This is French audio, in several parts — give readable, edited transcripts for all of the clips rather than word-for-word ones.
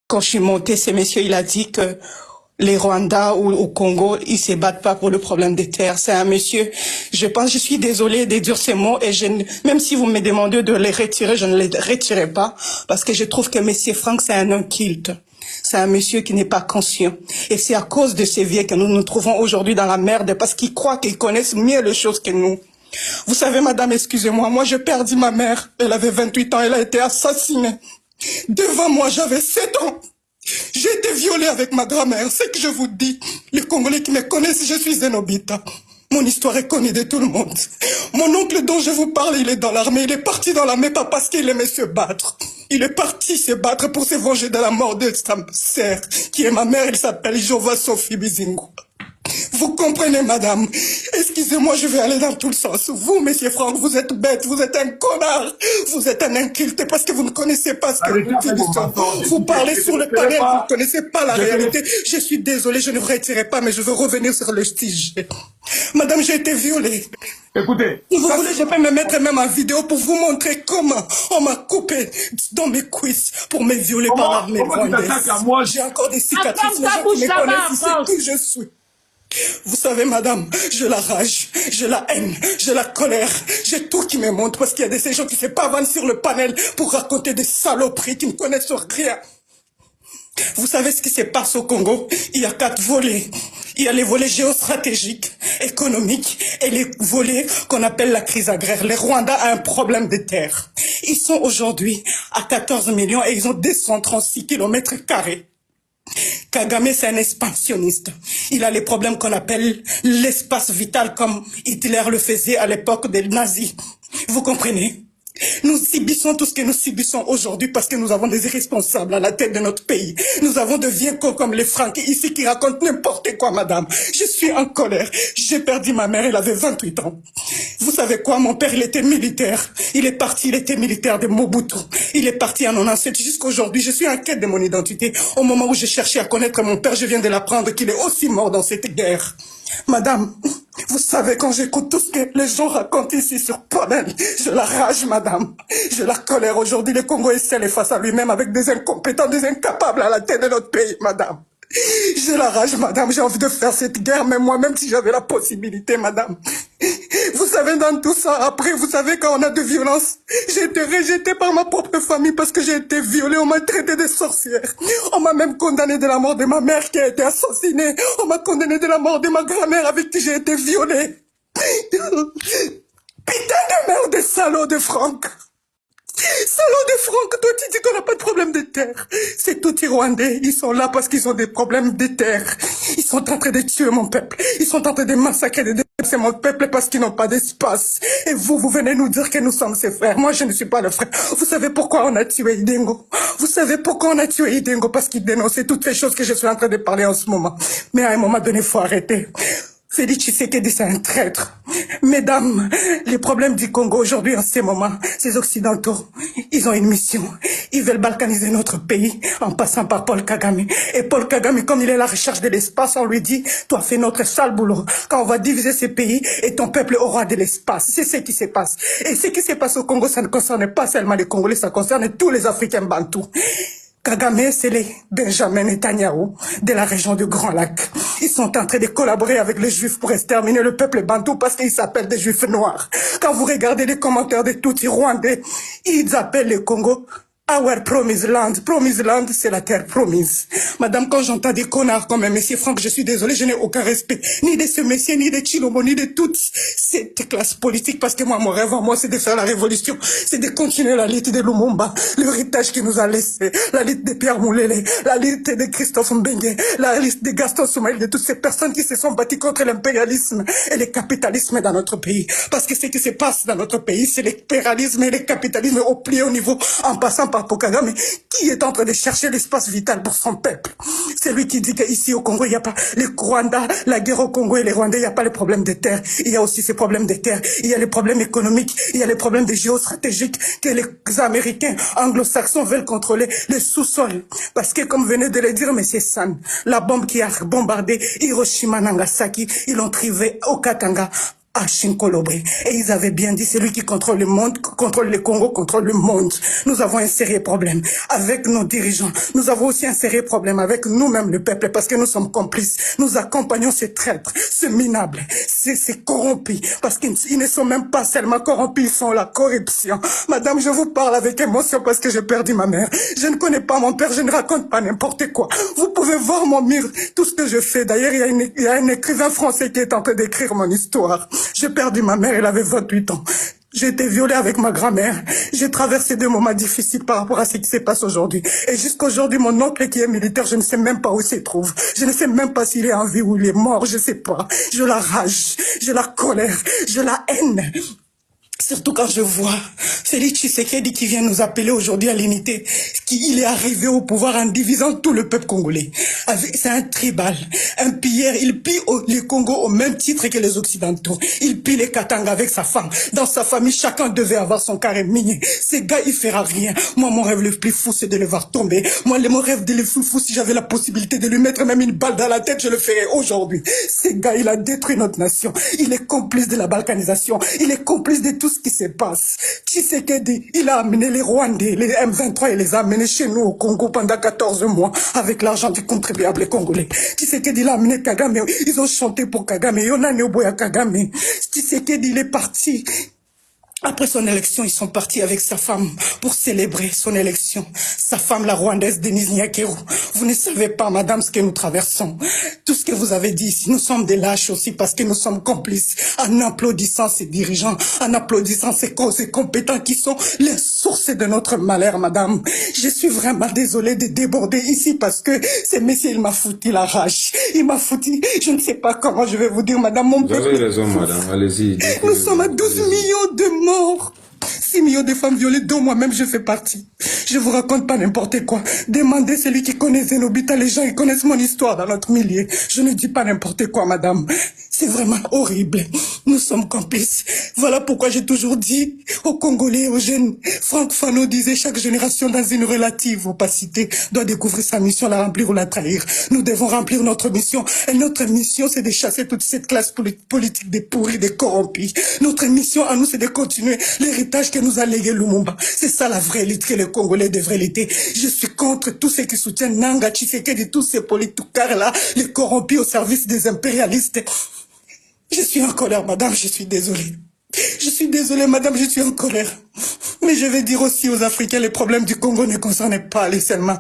Quand je suis montée, ce monsieur, il a dit que les Rwandais ou au Congo, ils se battent pas pour le problème des terres. C'est un monsieur, je suis désolée de dire ces mots et même si vous me demandez de les retirer, je ne les retirerai pas parce que je trouve que monsieur Franck, c'est un inculte. C'est un monsieur qui n'est pas conscient. Et c'est à cause de ces vieux que nous nous trouvons aujourd'hui dans la merde parce qu'ils croient qu'ils connaissent mieux les choses que nous. Vous savez, madame, excusez-moi, moi j'ai perdu ma mère. Elle avait 28 ans, elle a été assassinée. Devant moi, j'avais 7 ans. J'ai été violée avec ma grand-mère. C'est que je vous dis, les Congolais qui me connaissent, je suis Zenobita. Mon histoire est connue de tout le monde. Mon oncle dont je vous parle, il est dans l'armée. Il est parti dans l'armée pas parce qu'il aimait se battre. Il est parti se battre pour se venger de la mort de sa sœur, qui est ma mère. Elle s'appelle Jova Sophie Bizingu. Vous comprenez, madame? Excusez-moi, je vais aller dans tout le sens. Vous, monsieur Franck, vous êtes bête, vous êtes un connard, vous êtes un inculte parce que vous ne connaissez pas ce que vous dites. Vous parlez sur le panel, vous ne connaissez pas la réalité. Je suis désolée, je ne vous retirerai pas, mais je veux revenir sur le sujet. Madame, j'ai été violée. Écoutez. Si vous voulez, je peux me mettre même en vidéo pour vous montrer comment on m'a coupé dans mes cuisses pour me violer par l'armée rwandaise. J'ai encore des cicatrices, les gens qui me connaissent, ils savent qui je suis. Vous savez, madame, j'ai la rage, j'ai la haine, j'ai la colère, j'ai tout qui me montre parce qu'il y a ces gens qui se pavanent sur le panel pour raconter des saloperies qui ne connaissent rien. Vous savez ce qui se passe au Congo? Il y a 4 volets. Il y a les volets géostratégiques, économiques et les volets qu'on appelle la crise agraire. Les Rwandais ont un problème de terre. Ils sont aujourd'hui à 14 millions et ils ont 236 km². Kagame, c'est un expansionniste. Il a les problèmes qu'on appelle l'espace vital comme Hitler le faisait à l'époque des nazis. Vous comprenez? Nous subissons tout ce que nous subissons aujourd'hui parce que nous avons des irresponsables à la tête de notre pays. Nous avons de vieux cons comme les Francs ici qui racontent n'importe quoi, madame. Je suis en colère. J'ai perdu ma mère, elle avait 28 ans. Vous savez quoi, mon père, il était militaire. Il est parti, il était militaire de Mobutu. Il est parti en 97 jusqu'aujourd'hui. Je suis en quête de mon identité. Au moment où je cherchais à connaître mon père, je viens de l'apprendre qu'il est aussi mort dans cette guerre. Madame, vous savez, quand j'écoute tout ce que les gens racontent ici sur Panel, je la rage, madame. Je la colère. Aujourd'hui, le Congo est seul et face à lui-même avec des incompétents, des incapables à la tête de notre pays, madame. Je la rage, madame. J'ai envie de faire cette guerre, même moi-même si j'avais la possibilité, madame. Vous savez, dans tout ça, après, vous savez, quand on a de violence, j'ai été rejetée par ma propre famille parce que j'ai été violée, on m'a traité de sorcière. On m'a même condamné de la mort de ma mère qui a été assassinée. On m'a condamné de la mort de ma grand-mère avec qui j'ai été violée. Putain de merde, des salauds de Franck. Salaud de Franck, toi tu dis qu'on n'a pas de problème de terre. C'est tout les Rwandais, ils sont là parce qu'ils ont des problèmes de terre. Ils sont en train de tuer mon peuple. Ils sont en train de massacrer, de déplacer mon peuple parce qu'ils n'ont pas d'espace. Et vous venez nous dire que nous sommes ses frères. Moi, je ne suis pas le frère. Vous savez pourquoi on a tué Idengo? Vous savez pourquoi on a tué Idengo? Parce qu'il dénonçait toutes les choses que je suis en train de parler en ce moment. Mais à un moment donné, il faut arrêter. Félix Tshisekedi, c'est un traître. Mesdames, les problèmes du Congo aujourd'hui, en ce moment, ces Occidentaux, ils ont une mission. Ils veulent balkaniser notre pays en passant par Paul Kagame. Et Paul Kagame, comme il est à la recherche de l'espace, on lui dit, toi fais notre sale boulot. Quand on va diviser ces pays et ton peuple aura de l'espace. C'est ce qui se passe. Et ce qui se passe au Congo, ça ne concerne pas seulement les Congolais, ça concerne tous les Africains bantous. Kagame, c'est les Benjamin Netanyahu de la région du Grand Lac. Ils sont en train de collaborer avec les Juifs pour exterminer le peuple bantou parce qu'ils s'appellent des Juifs noirs. Quand vous regardez les commentaires de tous les Rwandais, ils appellent le Congo Our Promised Land. Promised Land, c'est la terre promise. Madame, quand j'entends des connards comme un monsieur Franck, je suis désolée, je n'ai aucun respect. Ni de ce monsieur, ni de Chilombo, ni de toute cette classe politique. Parce que moi, mon rêve, moi, c'est de faire la révolution. C'est de continuer la lutte de Lumumba. L'héritage qu'il nous a laissé. La lutte de Pierre Moulele. La lutte de Christophe Mbengue. La lutte de Gaston Soumaïl. De toutes ces personnes qui se sont battues contre l'impérialisme et le capitalisme dans notre pays. Parce que ce qui se passe dans notre pays, c'est l'impérialisme et le capitalisme au plus haut niveau, en passant par pour Kagame, qui est en train de chercher l'espace vital pour son peuple. C'est lui qui dit qu'ici au Congo, il n'y a pas les Rwandais, la guerre au Congo et les Rwandais, il n'y a pas les problèmes de terre. Il y a aussi ces problèmes de terre. Il y a les problèmes économiques, il y a les problèmes de géostratégiques que les Américains anglo-saxons veulent contrôler le sous-sol. Parce que, comme venait de le dire M. San, la bombe qui a bombardé Hiroshima, Nagasaki, ils l'ont trivé au Katanga. à Chinkolobré. Et ils avaient bien dit, celui qui contrôle le monde, contrôle le Congo, contrôle le monde. Nous avons un sérieux problème avec nos dirigeants. Nous avons aussi un sérieux problème avec nous-mêmes, le peuple, parce que nous sommes complices. Nous accompagnons ces traîtres, ces minables, ces corrompus, parce qu'ils ne sont même pas seulement corrompus, ils sont la corruption. Madame, je vous parle avec émotion parce que j'ai perdu ma mère. Je ne connais pas mon père, je ne raconte pas n'importe quoi. Vous pouvez voir mon mur, tout ce que je fais. D'ailleurs, il y a un écrivain français qui est en train d'écrire mon histoire. J'ai perdu ma mère, elle avait 28 ans. J'ai été violée avec ma grand-mère. J'ai traversé des moments difficiles par rapport à ce qui se passe aujourd'hui. Et jusqu'aujourd'hui, mon oncle qui est militaire, je ne sais même pas où il se trouve. Je ne sais même pas s'il est en vie ou il est mort, je ne sais pas. Je la rage, je la colère, je la haine. Surtout quand je vois Félix Tshisekedi qui vient nous appeler aujourd'hui à l'unité, qu'il est arrivé au pouvoir en divisant tout le peuple congolais. C'est un tribal, un pilleur. Il pille le Congo au même titre que les Occidentaux. Il pille les Katanga avec sa femme. Dans sa famille, chacun devait avoir son carré minier. Ces gars, il fera rien. Moi, mon rêve le plus fou, c'est de le voir tomber. Moi, mon rêve de le plus fou, si j'avais la possibilité de lui mettre même une balle dans la tête, je le ferais aujourd'hui. Ces gars, il a détruit notre nation. Il est complice de la balkanisation. Il est complice de tout ce qui se passe. Tshisekedi, il a amené les Rwandais, les M23, il les a amenés chez nous au Congo pendant 14 mois avec l'argent du contribuable congolais. Tshisekedi, il a amené Kagame, ils ont chanté pour Kagame, Yonane Oboya Kagame. Tshisekedi, il est parti. Après son élection, ils sont partis avec sa femme pour célébrer son élection. Sa femme, la Rwandaise Denise Nyakeru. Vous ne savez pas, madame, ce que nous traversons. Tout ce que vous avez dit ici, nous sommes des lâches aussi parce que nous sommes complices en applaudissant ces dirigeants, en applaudissant ces compétents qui sont les sources de notre malheur, madame. Je suis vraiment désolée de déborder ici parce que ce monsieur, il m'a foutu la rage. Il m'a foutu, je ne sais pas comment je vais vous dire, madame, mon peuple. Vous avez raison, madame, allez-y. Nous sommes à 12 millions de morts. 6 millions de femmes violées, dont moi-même je fais partie. Je vous raconte pas n'importe quoi. Demandez celui qui connaît Zenobita, les gens qui connaissent mon histoire dans notre milieu. Je ne dis pas n'importe quoi, madame. C'est vraiment horrible. Nous sommes complices. Voilà pourquoi j'ai toujours dit aux Congolais, aux jeunes. Franck Fanon disait chaque génération dans une relative opacité doit découvrir sa mission, la remplir ou la trahir. Nous devons remplir notre mission. Et notre mission, c'est de chasser toute cette classe politique des pourris, des corrompus. Notre mission à nous, c'est de continuer l'héritage que nous a légué Lumumba. C'est ça la vraie lutte que les Congolais devraient lutter. Je suis contre tous ceux qui soutiennent Nanga, Tshisekedi, tous ces politicards-là, les corrompus au service des impérialistes. Je suis en colère, madame, je suis désolée. Je suis désolée, madame, je suis en colère. Mais je vais dire aussi aux Africains, les problèmes du Congo ne concernent pas les seulement.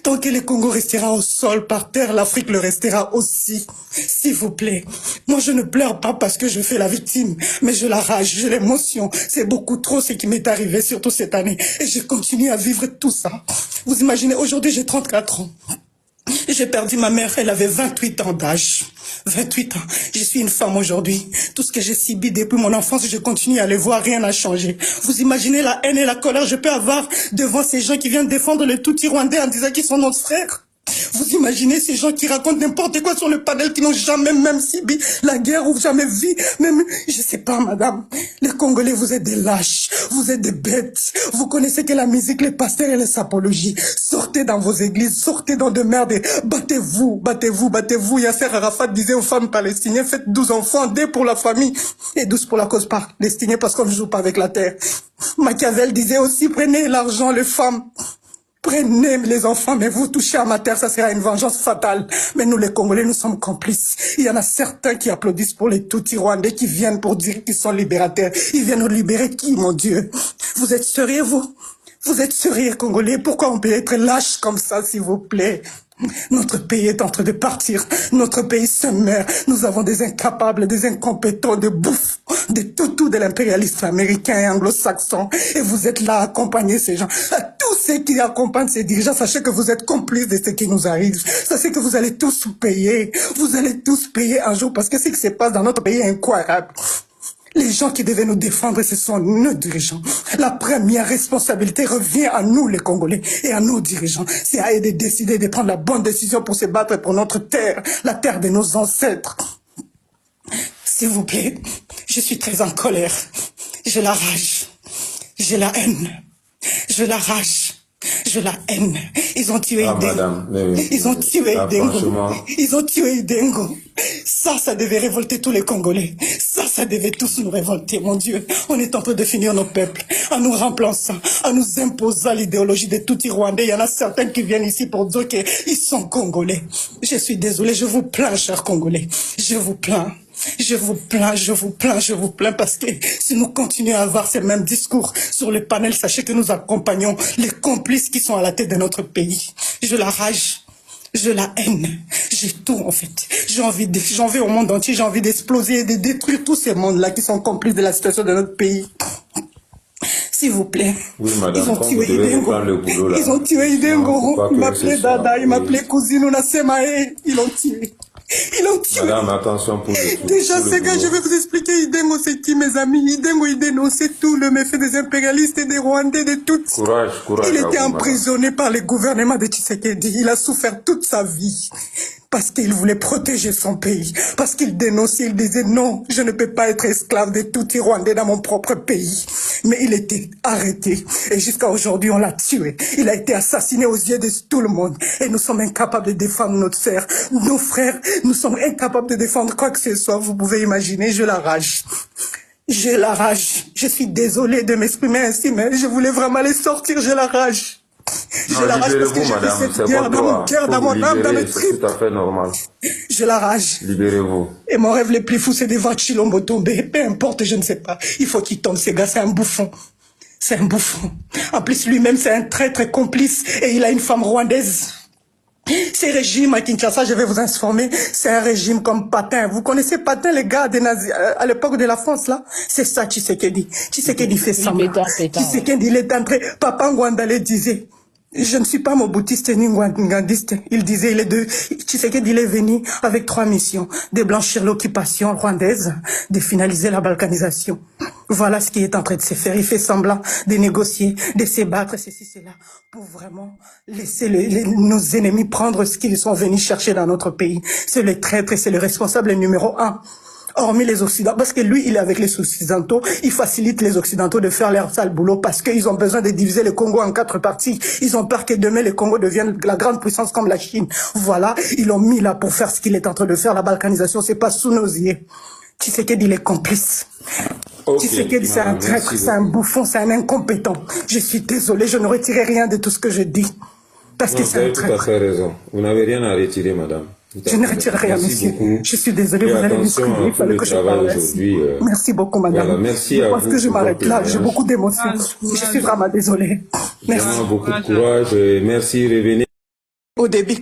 Tant que le Congo restera au sol, par terre, l'Afrique le restera aussi. S'il vous plaît. Moi, je ne pleure pas parce que je fais la victime, mais je la rage, j'ai l'émotion. C'est beaucoup trop ce qui m'est arrivé, surtout cette année. Et je continue à vivre tout ça. Vous imaginez, aujourd'hui, j'ai 34 ans. J'ai perdu ma mère, elle avait 28 ans d'âge. 28 ans. Je suis une femme aujourd'hui. Tout ce que j'ai subi depuis mon enfance, je continue à le voir, rien n'a changé. Vous imaginez la haine et la colère que je peux avoir devant ces gens qui viennent défendre les Tutsis rwandais en disant qu'ils sont nos frères? Vous imaginez ces gens qui racontent n'importe quoi sur le panel, qui n'ont jamais même subi la guerre ou jamais vu, même, je sais pas, madame. Les Congolais, vous êtes des lâches, vous êtes des bêtes. Vous connaissez que la musique, les pasteurs et les apologies. Sortez dans vos églises, sortez dans de merde et battez-vous, battez-vous, battez-vous. Yasser Arafat disait aux femmes palestiniennes, faites 12 enfants, 2 pour la famille et 12 pour la cause palestinienne parce qu'on ne joue pas avec la terre. Machiavel disait aussi, prenez l'argent, les femmes. Prenez les enfants, mais vous touchez à ma terre, ça sera une vengeance fatale. Mais nous, les Congolais, nous sommes complices. Il y en a certains qui applaudissent pour les Tutsis rwandais qui viennent pour dire qu'ils sont libérateurs. Ils viennent nous libérer qui, mon Dieu? Vous êtes sérieux, vous? Vous êtes sérieux, Congolais? Pourquoi on peut être lâche comme ça, s'il vous plaît? Notre pays est en train de partir. Notre pays se meurt. Nous avons des incapables, des incompétents, des bouffes, des toutous de l'impérialisme américain et anglo-saxon. Et vous êtes là à accompagner ces gens. À tous ceux qui accompagnent ces dirigeants, sachez que vous êtes complices de ce qui nous arrive. Sachez que vous allez tous payer. Vous allez tous payer un jour parce que ce qui se passe dans notre pays est incroyable. Les gens qui devaient nous défendre, ce sont nos dirigeants. La première responsabilité revient à nous, les Congolais, et à nos dirigeants. C'est à eux de décider de prendre la bonne décision pour se battre pour notre terre, la terre de nos ancêtres. S'il vous plaît, je suis très en colère. J'ai la rage. J'ai la haine. J'ai la rage. Je la haine. Ils ont tué Idengo. Madame, Ils ont tué Idengo. Franchement. Ils ont tué Idengo. Ça devait révolter tous les Congolais. Ça devait tous nous révolter, mon Dieu. On est en train de finir nos peuples, en nous remplaçant, en nous imposant l'idéologie de tout Rwandais. Il y en a certains qui viennent ici pour dire qu'ils sont Congolais. Je suis désolée, je vous plains, chers Congolais. Je vous plains. Je vous plains, je vous plains, je vous plains parce que si nous continuons à avoir ces mêmes discours sur le panel, sachez que nous accompagnons les complices qui sont à la tête de notre pays. Je la rage. Je la haine. J'ai tout, en fait. J'en veux au monde entier. J'ai envie d'exploser et de détruire tous ces mondes-là qui sont complices de la situation de notre pays. S'il vous plaît. Oui, madame, ils ont tué Idengo. Ils ont tué Idengo. Ils m'appelaient Dada, ils m'appelaient cousine Onasemae. Ils l'ont tué. Ils l'ont tué. Madame, attention pour le tout. Déjà, ces gars, je vais vous expliquer. Idengo, c'est qui, mes amis? Idengo, il dénonçait tout le méfait des impérialistes et des Rwandais, de toutes. Courage. Il était emprisonné par le gouvernement de Tshisekedi. Il a souffert toute sa vie. Parce qu'il voulait protéger son pays. Parce qu'il dénonçait, il disait non, je ne peux pas être esclave de tout Rwandais dans mon propre pays. Mais il était arrêté. Et jusqu'à aujourd'hui, on l'a tué. Il a été assassiné aux yeux de tout le monde. Et nous sommes incapables de défendre notre sœur. Nos frères, nous sommes incapables de défendre quoi que ce soit. Vous pouvez imaginer, je la rage. J'ai la rage. Je suis désolée de m'exprimer ainsi, mais je voulais vraiment les sortir, j'ai la rage. Je la rage parce que j'ai fait cette guerre dans mon cœur, dans mon âme, dans mes tripes. C'est tout à fait normal. Je la rage. Libérez-vous. Et mon rêve le plus fou, c'est de voir Chilombo tomber. Peu importe, je ne sais pas. Il faut qu'il tombe, ce gars, c'est un bouffon. C'est un bouffon. En plus, lui-même, c'est un très complice. Et il a une femme rwandaise. Ces régimes à Kinshasa, je vais vous informer, c'est un régime comme Patin. Vous connaissez Patin, les gars des nazis, à l'époque de la France, là? C'est ça, Tshisekedi. Tshisekedi fait semblant. Tshisekedi, il est entré. Papa Ngwandale disait, je ne suis pas moboutiste ni ngandiste. Il disait, Tshisekedi, il est venu avec 3 missions. De blanchir l'occupation rwandaise, de finaliser la balkanisation. Voilà ce qui est en train de se faire. Il fait semblant de négocier, de se battre, ceci, cela, pour vraiment laisser nos ennemis prendre ce qu'ils sont venus chercher dans notre pays. C'est le traître et c'est le responsable numéro 1. Hormis les Occidentaux, parce que lui, il est avec les Occidentaux, il facilite les Occidentaux de faire leur sale boulot parce qu'ils ont besoin de diviser le Congo en 4 parties. Ils ont peur que demain, le Congo devienne la grande puissance comme la Chine. Voilà, ils l'ont mis là pour faire ce qu'il est en train de faire. La balkanisation, c'est pas sous nos yeux. Tshisekedi, il est complice. Tshisekedi, c'est un traître, c'est un bouffon, c'est un incompétent. Je suis désolé, je ne retirerai rien de tout ce que je dis. Parce que c'est un traître. Vous avez tout à fait raison. Vous n'avez rien à retirer, madame. Je ne retire rien, monsieur. Je suis désolé, vous allez m'excuser, il fallait que je parle ainsi. Merci beaucoup, madame. Voilà, merci à vous. Parce que je m'arrête là, j'ai beaucoup d'émotions. Je suis vraiment désolée. Merci. Vraiment beaucoup de courage. Merci, revenez. Au début,